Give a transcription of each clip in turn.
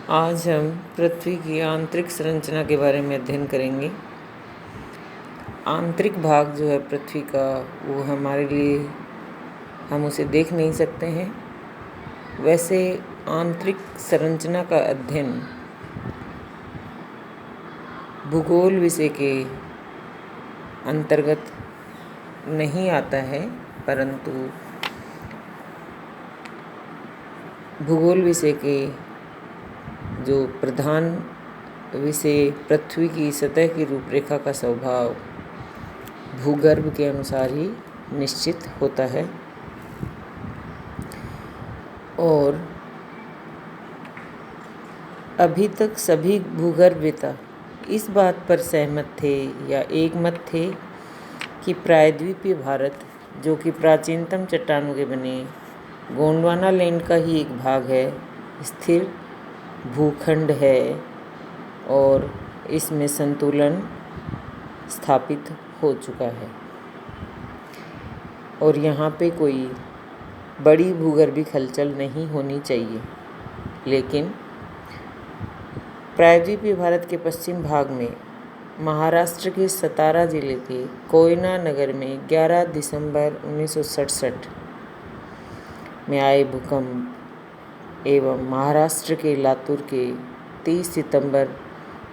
आज हम पृथ्वी की आंतरिक संरचना के बारे में अध्ययन करेंगे। आंतरिक भाग जो है पृथ्वी का, वो हमारे लिए हम उसे देख नहीं सकते हैं। वैसे आंतरिक संरचना का अध्ययन भूगोल विषय के अंतर्गत नहीं आता है, परंतु भूगोल विषय के जो प्रधान विषय पृथ्वी की सतह की रूपरेखा का स्वभाव भूगर्भ के अनुसार ही निश्चित होता है। और अभी तक सभी भूगर्भवेत्ता इस बात पर सहमत थे या एकमत थे कि प्रायद्वीपीय भारत, जो कि प्राचीनतम चट्टानों के बने गोंडवाना लैंड का ही एक भाग है, स्थिर भूखंड है और इसमें संतुलन स्थापित हो चुका है और यहाँ पे कोई बड़ी भूगर्भिक हलचल नहीं होनी चाहिए। लेकिन प्रायद्वीपीय भारत के पश्चिम भाग में महाराष्ट्र के सतारा जिले के कोयना नगर में 11 दिसंबर 1967 में आए भूकंप एवं महाराष्ट्र के लातूर के 30 सितंबर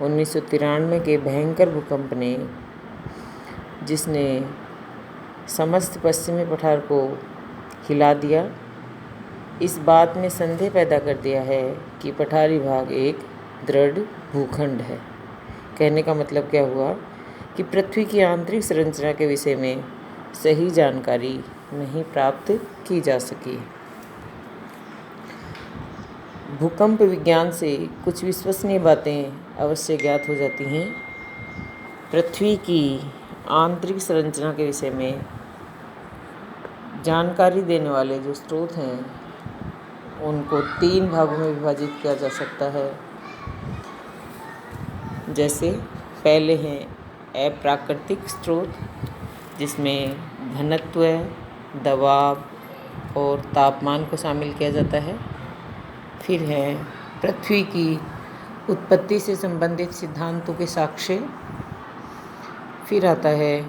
1993 के भयंकर भूकंप ने, जिसने समस्त पश्चिमी पठार को हिला दिया, इस बात में संदेह पैदा कर दिया है कि पठारी भाग एक दृढ़ भूखंड है। कहने का मतलब क्या हुआ कि पृथ्वी की आंतरिक संरचना के विषय में सही जानकारी नहीं प्राप्त की जा सकी। भूकंप विज्ञान से कुछ विश्वसनीय बातें अवश्य ज्ञात हो जाती हैं। पृथ्वी की आंतरिक संरचना के विषय में जानकारी देने वाले जो स्रोत हैं, उनको 3 भागों में विभाजित किया जा सकता है। जैसे पहले हैं अप्राकृतिक स्रोत, जिसमें घनत्व, दबाव और तापमान को शामिल किया जाता है। फिर है पृथ्वी की उत्पत्ति से संबंधित सिद्धांतों के साक्ष्य। फिर आता है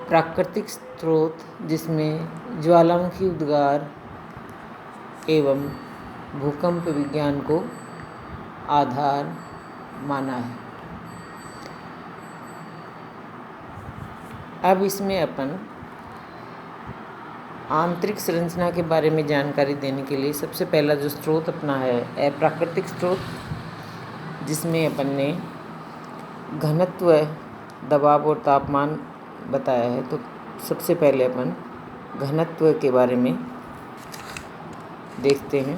प्राकृतिक स्रोत, जिसमें ज्वालामुखी उद्गार एवं भूकंप विज्ञान को आधार माना है। अब इसमें अपन आंतरिक संरचना के बारे में जानकारी देने के लिए सबसे पहला जो स्रोत अपना है अप्राकृतिक स्रोत, जिसमें अपन ने घनत्व, दबाव और तापमान बताया है। तो सबसे पहले अपन घनत्व के बारे में देखते हैं।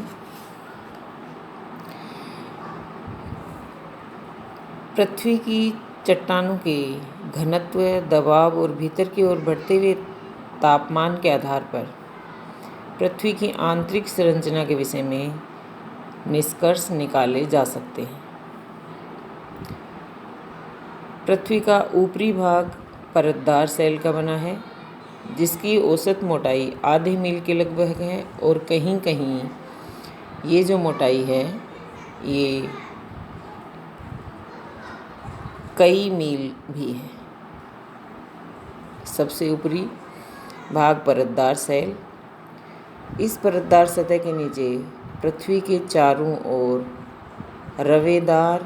पृथ्वी की चट्टानों के घनत्व, दबाव और भीतर की ओर बढ़ते हुए तापमान के आधार पर पृथ्वी की आंतरिक संरचना के विषय में निष्कर्ष निकाले जा सकते हैं। पृथ्वी का ऊपरी भाग परतदार सेल का बना है, जिसकी औसत मोटाई आधे मील के लगभग है और कहीं कहीं ये जो मोटाई है ये कई मील भी है। सबसे ऊपरी भाग परतदार सेल। इस परतदार सतह के नीचे पृथ्वी के चारों ओर रवेदार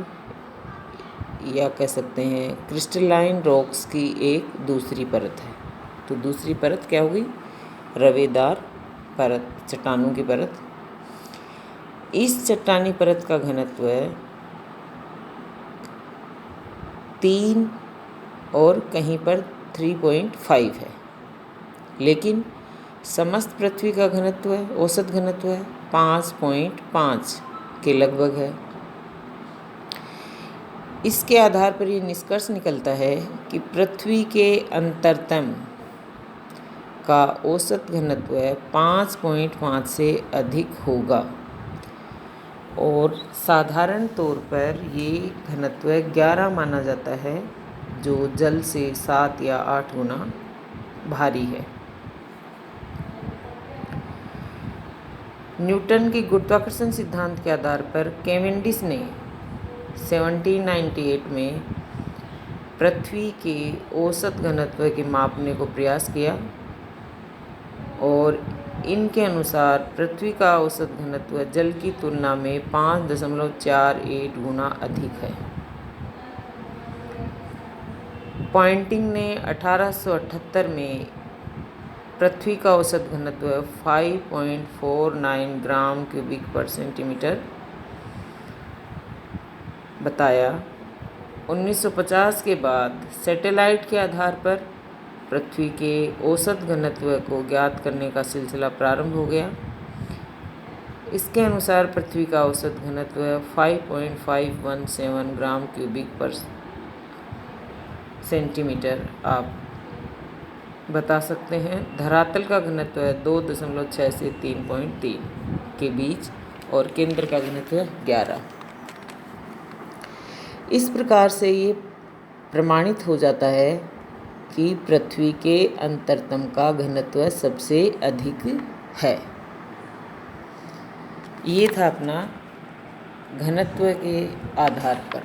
या कह सकते हैं क्रिस्टलाइन रॉक्स की एक दूसरी परत है। तो दूसरी परत क्या होगी? रवेदार परत, चट्टानों की परत। इस चट्टानी परत का घनत्व 3 और कहीं पर 3.5 है, लेकिन समस्त पृथ्वी का घनत्व, औसत घनत्व 5.5 के लगभग है। इसके आधार पर ये निष्कर्ष निकलता है कि पृथ्वी के अंतरतम का औसत घनत्व 5.5 से अधिक होगा और साधारण तौर पर ये घनत्व 11 माना जाता है, जो जल से 7 या 8 गुना भारी है। न्यूटन के गुरुत्वाकर्षण सिद्धांत के आधार पर कैवेंडिश ने 1798 में पृथ्वी के औसत घनत्व के मापने को प्रयास किया और इनके अनुसार पृथ्वी का औसत घनत्व जल की तुलना में 5.48 गुना अधिक है। पॉइंटिंग ने 1878 में पृथ्वी का औसत घनत्व 5.49 ग्राम क्यूबिक पर सेंटीमीटर बताया। 1950 के बाद सैटेलाइट के आधार पर पृथ्वी के औसत घनत्व को ज्ञात करने का सिलसिला प्रारंभ हो गया। इसके अनुसार पृथ्वी का औसत घनत्व 5.517 ग्राम क्यूबिक पर सेंटीमीटर आप बता सकते हैं। धरातल का घनत्व 2.6 से 3.3 के बीच और केंद्र का घनत्व 11। इस प्रकार से ये प्रमाणित हो जाता है कि पृथ्वी के अंतरतम का घनत्व सबसे अधिक है। ये था अपना घनत्व के आधार पर।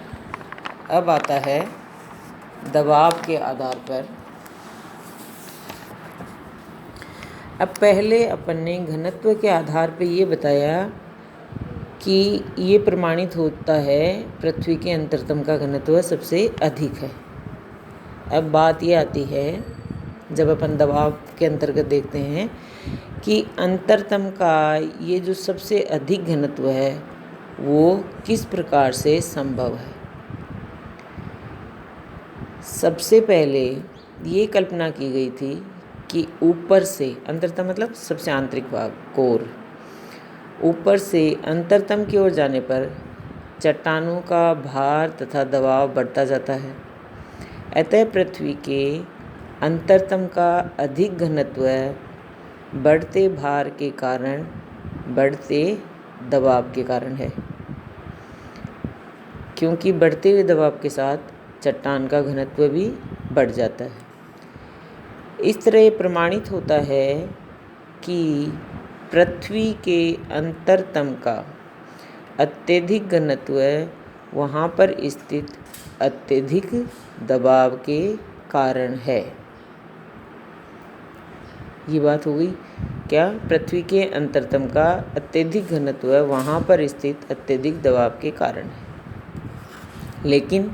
अब आता है दबाव के आधार पर। अब पहले अपन ने घनत्व के आधार पर ये बताया कि ये प्रमाणित होता है पृथ्वी के अंतरतम का घनत्व सबसे अधिक है। अब बात ये आती है जब अपन दबाव के अंतर्गत देखते हैं कि अंतरतम का ये जो सबसे अधिक घनत्व है वो किस प्रकार से संभव है। सबसे पहले ये कल्पना की गई थी कि ऊपर से, अंतरतम मतलब सबसे आंतरिक भाग, कोर, ऊपर से अंतरतम की ओर जाने पर चट्टानों का भार तथा दबाव बढ़ता जाता है। अतः पृथ्वी के अंतरतम का अधिक घनत्व बढ़ते भार के कारण, बढ़ते दबाव के कारण है, क्योंकि बढ़ते हुए दबाव के साथ चट्टान का घनत्व भी बढ़ जाता है। इस तरह ये प्रमाणित होता है कि पृथ्वी के अंतरतम का अत्यधिक घनत्व वहाँ पर स्थित अत्यधिक दबाव के कारण है। ये बात हो गई क्या? पृथ्वी के अंतरतम का अत्यधिक घनत्व वहाँ पर स्थित अत्यधिक दबाव के कारण है। लेकिन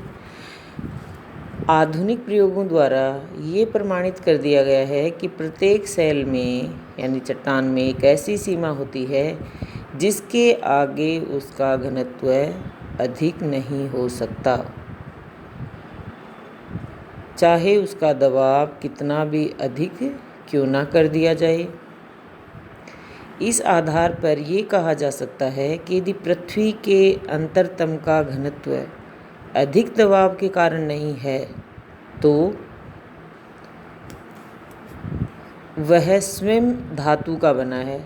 आधुनिक प्रयोगों द्वारा ये प्रमाणित कर दिया गया है कि प्रत्येक सेल में यानी चट्टान में एक ऐसी सीमा होती है जिसके आगे उसका घनत्व अधिक नहीं हो सकता, चाहे उसका दबाव कितना भी अधिक क्यों ना कर दिया जाए। इस आधार पर ये कहा जा सकता है कि यदि पृथ्वी के अंतरतम का घनत्व अधिक दबाव के कारण नहीं है तो वह स्वयं धातु का बना है।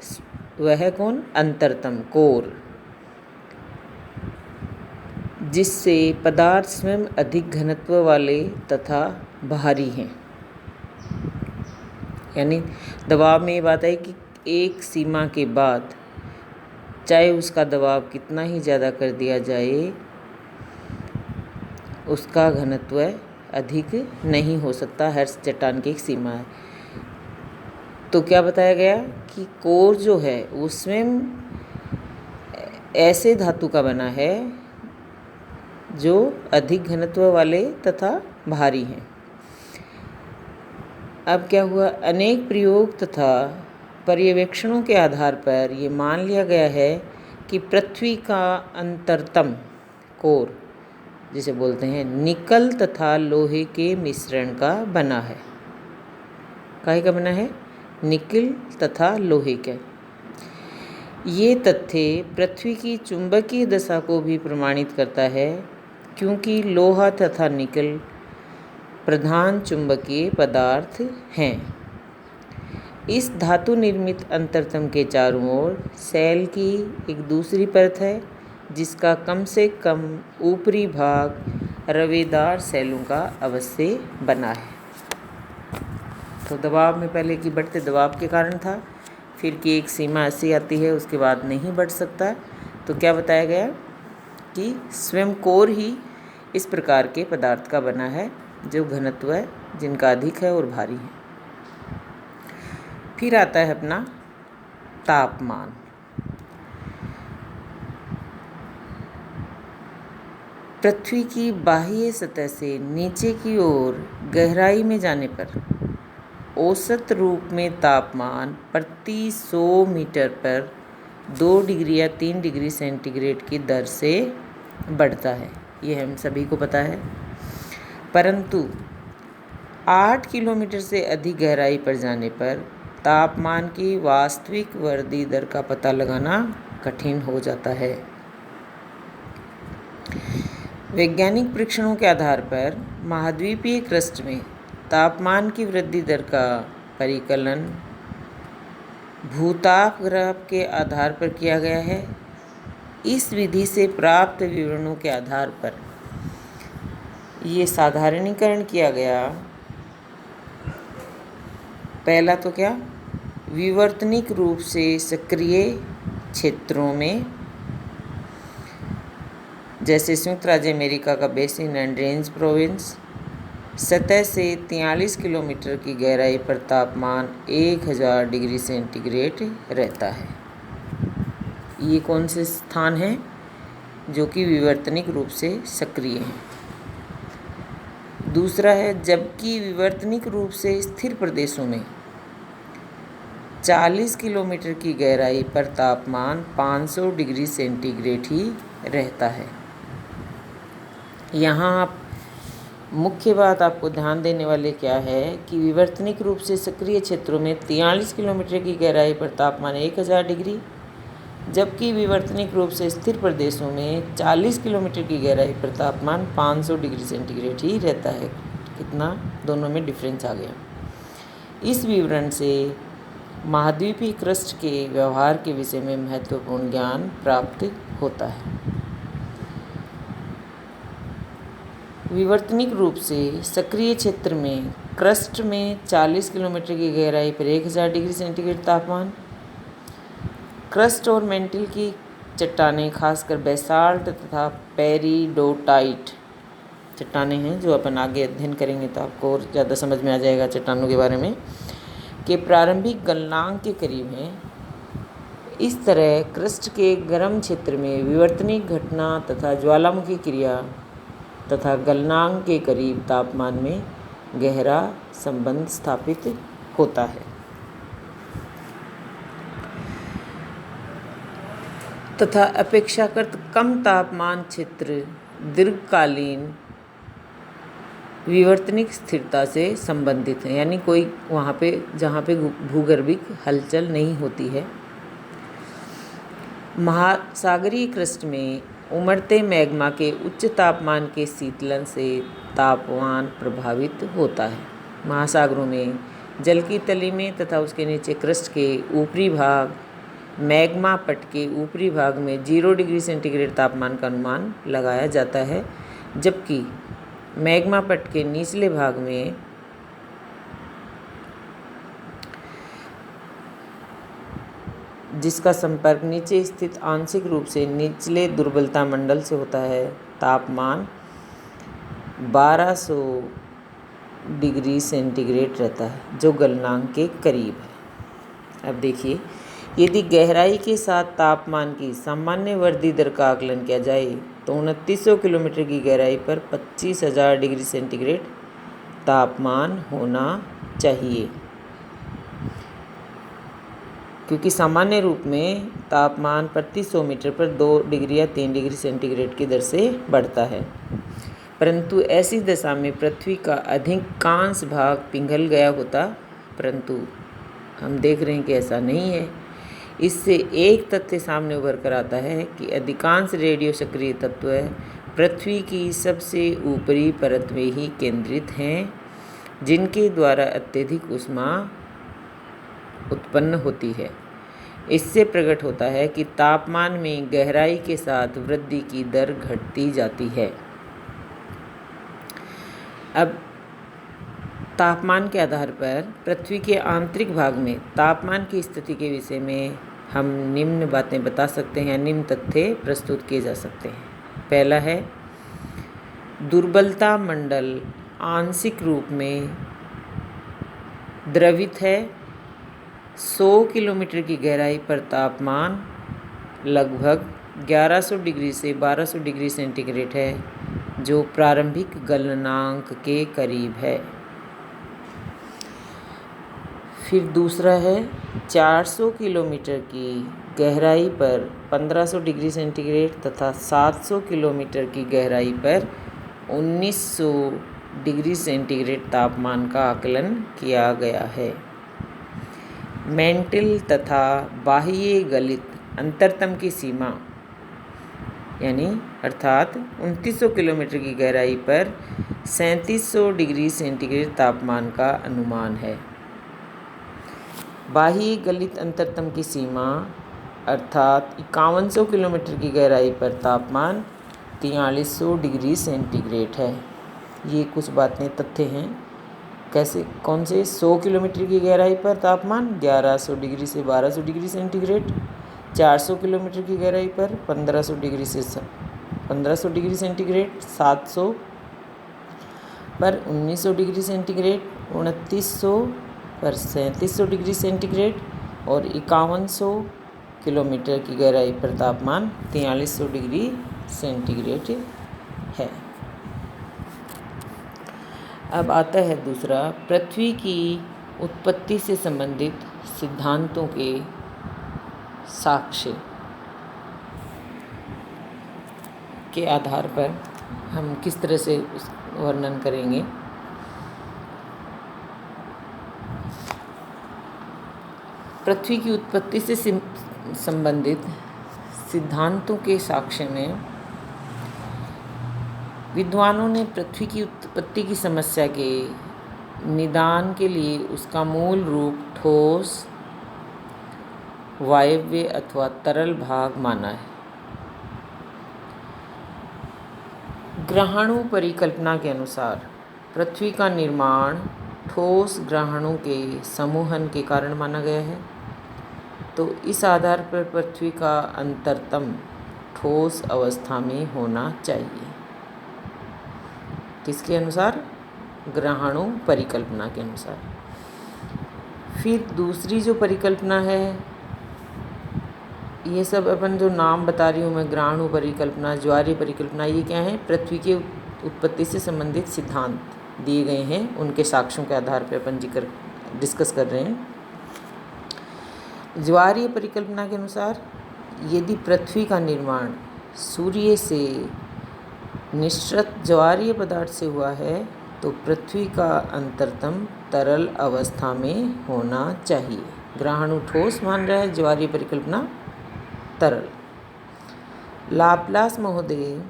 वह कौन? अंतरतम, कोर, जिससे पदार्थ स्वयं अधिक घनत्व वाले तथा भारी हैं। यानी दबाव में ये बात है कि एक सीमा के बाद चाहे उसका दबाव कितना ही ज़्यादा कर दिया जाए, उसका घनत्व अधिक नहीं हो सकता। हर चट्टान की एक सीमा है। तो क्या बताया गया कि कोर जो है वो स्वयं ऐसे धातु का बना है जो अधिक घनत्व वाले तथा भारी हैं। अब क्या हुआ? अनेक प्रयोग तथा पर्यवेक्षणों के आधार पर ये मान लिया गया है कि पृथ्वी का अंतरतम कोर, जिसे बोलते हैं, निकल तथा लोहे के मिश्रण का बना है। काहे का बना है? निकल तथा लोहे का। ये तथ्य पृथ्वी की चुंबकीय दशा को भी प्रमाणित करता है, क्योंकि लोहा तथा निकल प्रधान चुंबकीय पदार्थ हैं। इस धातु निर्मित अंतरतम के चारों ओर सेल की एक दूसरी परत है जिसका कम से कम ऊपरी भाग रवेदार सेलों का अवश्य बना है। तो दबाव में पहले की बढ़ते दबाव के कारण था, फिर की एक सीमा ऐसी आती है, उसके बाद नहीं बढ़ सकता। तो क्या बताया गया कि स्वयं कोर ही इस प्रकार के पदार्थ का बना है जो घनत्व है जिनका अधिक है और भारी है। फिर आता है अपना तापमान। पृथ्वी की बाह्य सतह से नीचे की ओर गहराई में जाने पर औसत रूप में तापमान प्रति 100 मीटर पर 2 डिग्री या 3 डिग्री सेंटीग्रेड की दर से बढ़ता है। ये हम सभी को पता है। परंतु 8 किलोमीटर से अधिक गहराई पर जाने पर तापमान की वास्तविक वृद्धि दर का पता लगाना कठिन हो जाता है। वैज्ञानिक परीक्षणों के आधार पर महाद्वीपीय क्रस्ट में तापमान की वृद्धि दर का परिकलन भूताप ग्राफ के आधार पर किया गया है। इस विधि से प्राप्त विवरणों के आधार पर ये साधारणीकरण किया गया। पहला तो क्या, विवर्तनिक रूप से सक्रिय क्षेत्रों में, जैसे संयुक्त राज्य अमेरिका का बेसिन एंड रेंज प्रोविंस, सतह से 43 किलोमीटर की गहराई पर तापमान 1000 डिग्री सेंटीग्रेड रहता है। ये कौन से स्थान हैं जो कि विवर्तनिक रूप से सक्रिय हैं। दूसरा है, जबकि विवर्तनिक रूप से स्थिर प्रदेशों में 40 किलोमीटर की गहराई पर तापमान 500 डिग्री सेंटीग्रेड ही रहता है। यहाँ आप मुख्य बात आपको ध्यान देने वाले क्या है कि विवर्तनिक रूप से सक्रिय क्षेत्रों में 43 किलोमीटर की गहराई पर तापमान 1000 डिग्री, जबकि विवर्तनिक रूप से स्थिर प्रदेशों में 40 किलोमीटर की गहराई पर तापमान 500 डिग्री सेंटीग्रेड ही रहता है। कितना दोनों में डिफरेंस आ गया। इस विवरण से महाद्वीपीय क्रस्ट के व्यवहार के विषय में महत्वपूर्ण ज्ञान प्राप्त होता है। विवर्तनिक रूप से सक्रिय क्षेत्र में क्रस्ट में 40 किलोमीटर की गहराई पर 1000 डिग्री सेंटीग्रेड तापमान, क्रस्ट और मेंटिल की चट्टानें खासकर बेसाल्ट तथा पेरिडोटाइट चट्टानें हैं जो अपन आगे अध्ययन करेंगे तो आपको और ज़्यादा समझ में आ जाएगा चट्टानों के बारे में, के प्रारंभिक गलनांक के करीब हैं। इस तरह क्रस्ट के गर्म क्षेत्र में विवर्तनिक घटना तथा ज्वालामुखी क्रिया तथा गलनांक के करीब तापमान में गहरा संबंध स्थापित होता है तथा अपेक्षाकृत कम तापमान क्षेत्र दीर्घकालीन विवर्तनिक स्थिरता से संबंधित है। यानी कोई वहाँ पे जहाँ पे भूगर्भिक हलचल नहीं होती है। महासागरीय क्रस्ट में उमड़ते मैग्मा के उच्च तापमान के शीतलन से तापमान प्रभावित होता है। महासागरों में जल की तली में तथा उसके नीचे क्रस्ट के ऊपरी भाग मैग्मा पट के ऊपरी भाग में 0 डिग्री सेंटीग्रेड तापमान का अनुमान लगाया जाता है, जबकि मैग्मा पट के निचले भाग में जिसका संपर्क नीचे स्थित आंशिक रूप से निचले दुर्बलता मंडल से होता है, तापमान 1200 डिग्री सेंटीग्रेड रहता है जो गलनांक के करीब है। अब देखिए, यदि गहराई के साथ तापमान की सामान्य वृद्धि दर का आकलन किया जाए तो 2900 किलोमीटर की गहराई पर 25,000 डिग्री सेंटीग्रेड तापमान होना चाहिए, क्योंकि सामान्य रूप में तापमान प्रति 100 मीटर पर 2 डिग्री या 3 डिग्री सेंटीग्रेड की दर से बढ़ता है। परंतु ऐसी दशा में पृथ्वी का अधिकांश भाग पिघल गया होता, परंतु हम देख रहे हैं कि ऐसा नहीं है। इससे एक तथ्य सामने उभर कर आता है कि अधिकांश रेडियो सक्रिय तत्व पृथ्वी की सबसे ऊपरी परत में ही केंद्रित हैं, जिनके द्वारा अत्यधिक ऊष्मा उत्पन्न होती है। इससे प्रकट होता है कि तापमान में गहराई के साथ वृद्धि की दर घटती जाती है। अब तापमान के आधार पर पृथ्वी के आंतरिक भाग में तापमान की स्थिति के विषय में हम निम्न बातें बता सकते हैं, निम्न तथ्य प्रस्तुत किए जा सकते हैं। पहला है, दुर्बलता मंडल आंशिक रूप में द्रवित है। 100 किलोमीटर की गहराई पर तापमान लगभग 1100 डिग्री से 1200 डिग्री सेंटीग्रेड है, जो प्रारंभिक गलनांक के करीब है। फिर दूसरा है, 400 किलोमीटर की गहराई पर 1500 डिग्री सेंटीग्रेड तथा 700 किलोमीटर की गहराई पर 1900 डिग्री सेंटीग्रेड तापमान का आकलन किया गया है। मेंटल तथा बाह्य गलित अंतरतम की सीमा यानी अर्थात 2900 किलोमीटर की गहराई पर 3700 डिग्री सेंटीग्रेड तापमान का अनुमान है। बाह्य गलित अंतरतम की सीमा अर्थात 5100 किलोमीटर की गहराई पर तापमान 4300 डिग्री सेंटीग्रेड है। ये कुछ बातें तथ्य हैं। कैसे, कौन से? 100 किलोमीटर की गहराई पर तापमान 1100 डिग्री से 1200 डिग्री सेंटीग्रेड, 400 किलोमीटर की गहराई पर 1500 डिग्री से 1500 डिग्री सेंटीग्रेड, 700 पर 1900 डिग्री सेंटीग्रेड, 2900 पर 3700 डिग्री सेंटीग्रेड और 5100 किलोमीटर की गहराई पर तापमान 4300 डिग्री सेंटीग्रेड है। अब आता है दूसरा, पृथ्वी की उत्पत्ति से संबंधित सिद्धांतों के साक्ष्य के आधार पर हम किस तरह से वर्णन करेंगे। पृथ्वी की उत्पत्ति से संबंधित सिद्धांतों के साक्ष्य में विद्वानों ने पृथ्वी की उत्पत्ति की समस्या के निदान के लिए उसका मूल रूप ठोस, वायव्य अथवा तरल भाग माना है। ग्रहाणु परिकल्पना के अनुसार पृथ्वी का निर्माण ठोस ग्रहाणु के समूहन के कारण माना गया है। तो इस आधार पर पृथ्वी का अंतरतम ठोस अवस्था में होना चाहिए। किसके अनुसार? ग्रहाणु परिकल्पना के अनुसार। फिर दूसरी जो परिकल्पना है, ये सब अपन जो नाम बता रही हूँ मैं, ग्रहाणु परिकल्पना, ज्वारीय परिकल्पना, ये क्या है? पृथ्वी के उत्पत्ति से संबंधित सिद्धांत दिए गए हैं, उनके साक्ष्यों के आधार पर अपन डिस्कस कर रहे हैं। ज्वारीय परिकल्पना के अनुसार यदि पृथ्वी का निर्माण सूर्य से निःसृत ज्वारीय पदार्थ से हुआ है तो पृथ्वी का अंतरतम तरल अवस्था में होना चाहिए। ग्रहाणु ठोस मान रहा है, ज्वारीय परिकल्पना तरल। लाप्लास महोदय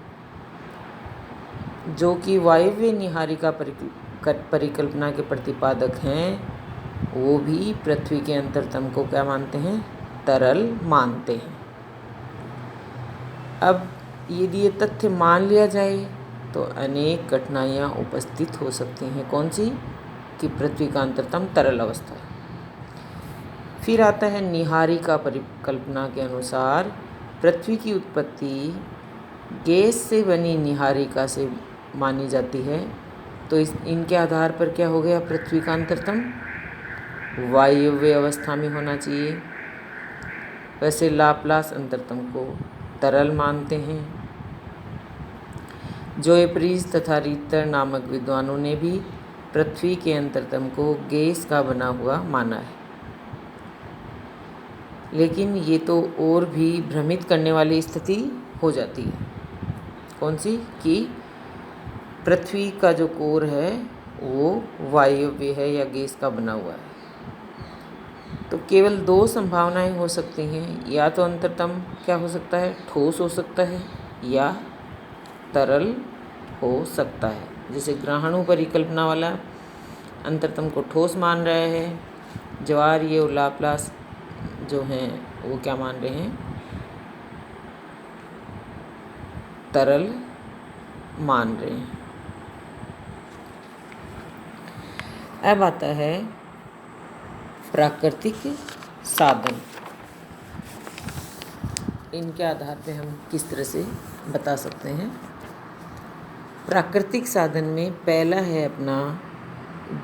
जो कि वायव्य निहारिका परिकल्पना के प्रतिपादक हैं, वो भी पृथ्वी के अंतरतम को क्या मानते हैं? तरल मानते हैं। अब यदि ये तथ्य मान लिया जाए तो अनेक कठिनाइयाँ उपस्थित हो सकती हैं। कौन सी? कि पृथ्वी का अंतरतम तरल अवस्था है। फिर आता है निहारिका परिकल्पना के अनुसार पृथ्वी की उत्पत्ति गैस से बनी निहारिका से मानी जाती है। तो इनके आधार पर क्या हो गया? पृथ्वी का अंतरतम वायव्य अवस्था में होना चाहिए। वैसे लाप्लास अंतरतम को तरल मानते हैं। जोएफ्रीज तथा रीतर नामक विद्वानों ने भी पृथ्वी के अंतरतम को गैस का बना हुआ माना है। लेकिन ये तो और भी भ्रमित करने वाली स्थिति हो जाती है। कौन सी? कि पृथ्वी का जो कोर है वो वायव्य है या गैस का बना हुआ है। तो केवल दो संभावनाएं हो सकती हैं, या तो अंतरतम क्या हो सकता है? ठोस हो सकता है या तरल हो सकता है। जैसे ग्रहाणु परिकल्पना वाला अंतरतम को ठोस मान रहा है, ज्वारीय और लाप्लास जो हैं वो क्या मान रहे हैं? तरल मान रहे हैं। अब आता है प्राकृतिक साधन। इनके आधार पे हम किस तरह से बता सकते हैं। प्राकृतिक साधन में पहला है अपना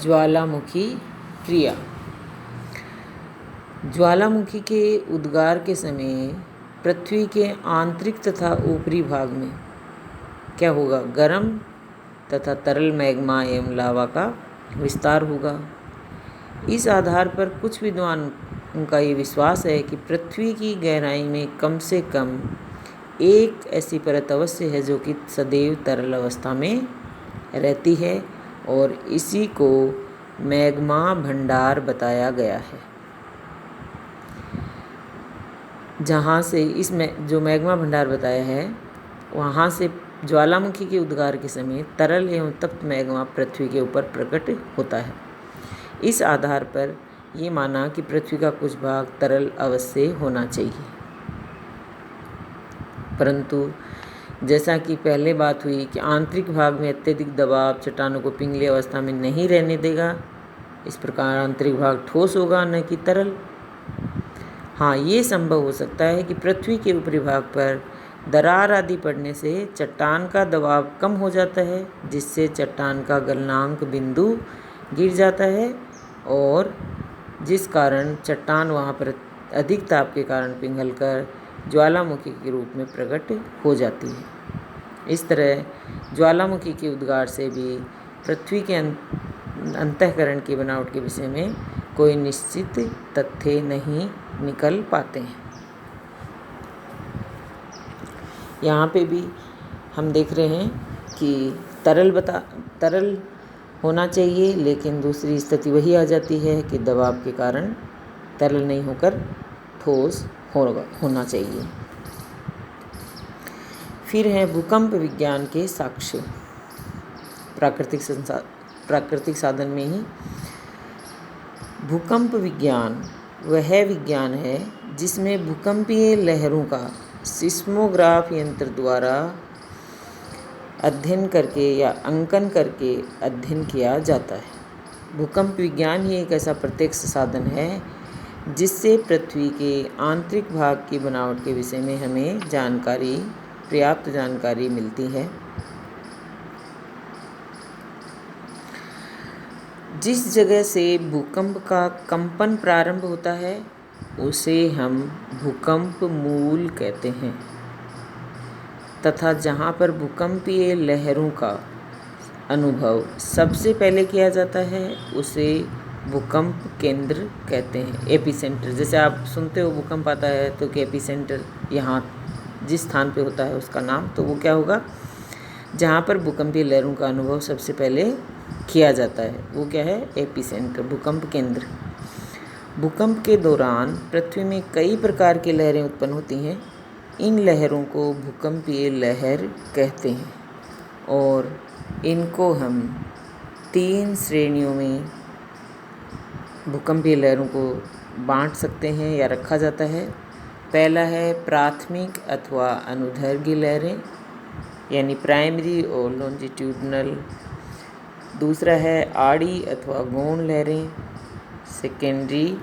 ज्वालामुखी क्रिया। ज्वालामुखी के उद्गार के समय पृथ्वी के आंतरिक तथा ऊपरी भाग में क्या होगा, गर्म तथा तरल मैग्मा एवं लावा का विस्तार होगा। इस आधार पर कुछ विद्वान उनका ये विश्वास है कि पृथ्वी की गहराई में कम से कम एक ऐसी परत अवश्य है जो कि सदैव तरल अवस्था में रहती है और इसी को मैग्मा भंडार बताया गया है। जहाँ से जो मैग्मा भंडार बताया है वहाँ से ज्वालामुखी के उद्गार के समय तरल एवं तप्त मैग्मा पृथ्वी के ऊपर प्रकट होता है। इस आधार पर ये माना कि पृथ्वी का कुछ भाग तरल अवश्य होना चाहिए, परंतु जैसा कि पहले बात हुई कि आंतरिक भाग में अत्यधिक दबाव चट्टानों को पिंगली अवस्था में नहीं रहने देगा, इस प्रकार आंतरिक भाग ठोस होगा न कि तरल। हाँ, ये संभव हो सकता है कि पृथ्वी के ऊपरी भाग पर दरार आदि पड़ने से चट्टान का दबाव कम हो जाता है, जिससे चट्टान का गलनांक बिंदु गिर जाता है और जिस कारण चट्टान वहाँ पर अधिक ताप के कारण पिघलकर ज्वालामुखी के रूप में प्रकट हो जाती है। इस तरह ज्वालामुखी के उद्गार से भी पृथ्वी के अंतःकरण की बनावट के विषय में कोई निश्चित तथ्य नहीं निकल पाते हैं। यहाँ पे भी हम देख रहे हैं कि तरल होना चाहिए, लेकिन दूसरी स्थिति वही आ जाती है कि दबाव के कारण तरल नहीं होकर ठोस होना चाहिए। फिर है भूकंप विज्ञान के साक्ष्य। प्राकृतिक साधन में ही भूकंप विज्ञान वह विज्ञान है जिसमें भूकंपीय लहरों का सिस्मोग्राफ यंत्र द्वारा अध्ययन करके या अंकन करके अध्ययन किया जाता है। भूकंप विज्ञान ही एक ऐसा प्रत्यक्ष साधन है जिससे पृथ्वी के आंतरिक भाग की बनावट के विषय में हमें पर्याप्त जानकारी मिलती है। जिस जगह से भूकंप का कंपन प्रारंभ होता है उसे हम भूकंप मूल कहते हैं, तथा जहाँ पर भूकंपीय लहरों का अनुभव सबसे पहले किया जाता है उसे भूकंप केंद्र कहते हैं, एपिसेंटर। जैसे आप सुनते हो भूकंप आता है तो कि एपिसेंटर यहाँ जिस स्थान पे होता है उसका नाम, तो वो क्या होगा, जहाँ पर भूकंपीय लहरों का अनुभव सबसे पहले किया जाता है वो क्या है, एपिसेंटर, भूकंप केंद्र। भूकंप के दौरान पृथ्वी में कई प्रकार की लहरें उत्पन्न होती हैं। इन लहरों को भूकंपीय लहर कहते हैं और इनको हम 3 श्रेणियों में भूकंपीय लहरों को बांट सकते हैं या रखा जाता है। पहला है प्राथमिक अथवा अनुदैर्घ्य लहरें यानी प्राइमरी और लॉन्जिट्यूडनल। दूसरा है आड़ी अथवा गौण लहरें, सेकेंडरी।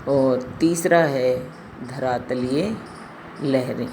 और तीसरा है धरातलीय लहरें।